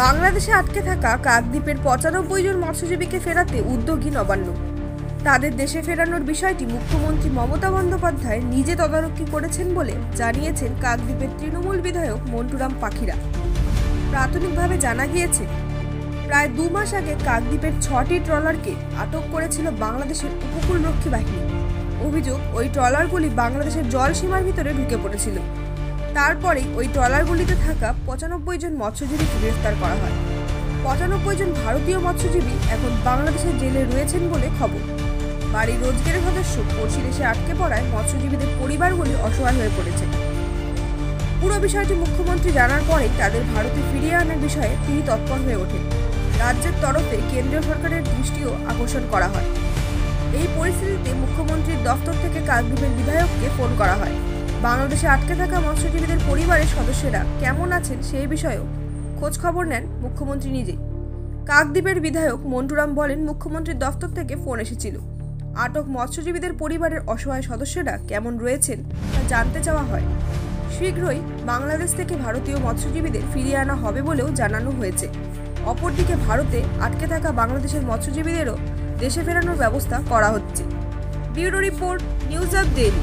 বাংলাদেশে আটকে থাকা কাকদ্বীপের ৯৫ জন মৎস্যজীবীকে ফেরাতে উদ্যোগী নবান্ন। তাদের দেশে ফেরানোর বিষয়টি মুখ্যমন্ত্রী মমতা বন্দ্যোপাধ্যায় নিজে তদারকি করেছেন বলে জানিয়েছেন কাকদ্বীপের তৃণমূল বিধায়ক মন্টুরাম পাখিরা। প্রাথমিকভাবে জানা গিয়েছে, প্রায় ২ মাস আগে কাকদ্বীপের ৬টি ট্রলারকে আটক করেছিল বাংলাদেশের উপকূলরক্ষী বাহিনী। অভিযোগ, ওই ট্রলারগুলি বাংলাদেশের জলসীমার ভিতরে ঢুকে পড়েছিল। তারপরে ওই ট্রলারগুলিতে থাকা ৯৫ জন মৎস্যজীবীকে গ্রেফতার করা হয়। ৯৫ জন ভারতীয় মৎস্যজীবী এখন বাংলাদেশের জেলে রয়েছেন বলে খবর। বাড়ির রোজগারের সদস্য পড়শি দেশে আটকে পড়ায় মৎস্যজীবীদের পরিবারগুলি অসহায় হয়ে পড়েছে। পুরো বিষয়টি মুখ্যমন্ত্রী জানার পরে তাদের ভারতে ফিরিয়ে আনার বিষয়ে তিনি তৎপর হয়ে ওঠেন। রাজ্যের তরফে কেন্দ্রীয় সরকারের দৃষ্টিও আকর্ষণ করা হয়। এই পরিস্থিতিতে মুখ্যমন্ত্রীর দফতর থেকে কাকদ্বীপের বিধায়ককে ফোন করা হয়। বাংলাদেশে আটকে থাকা মৎস্যজীবীদের পরিবারের সদস্যরা কেমন আছেন সেই বিষয়েও খোঁজ খবর নেন মুখ্যমন্ত্রী নিজেই। কাকদ্বীপের বিধায়ক মন্টুরাম বলেন, মুখ্যমন্ত্রীর দফতর থেকে ফোন এসেছিল। আটক মৎস্যজীবীদের পরিবারের অসহায় সদস্যরা কেমন রয়েছেন তা জানতে চাওয়া হয়। শীঘ্রই বাংলাদেশ থেকে ভারতীয় মৎস্যজীবীদের ফিরিয়ে আনা হবে বলেও জানানো হয়েছে। অপরদিকে ভারতে আটকে থাকা বাংলাদেশের মৎস্যজীবীদেরও দেশে ফেরানোর ব্যবস্থা করা হচ্ছে। Bureau report, news update.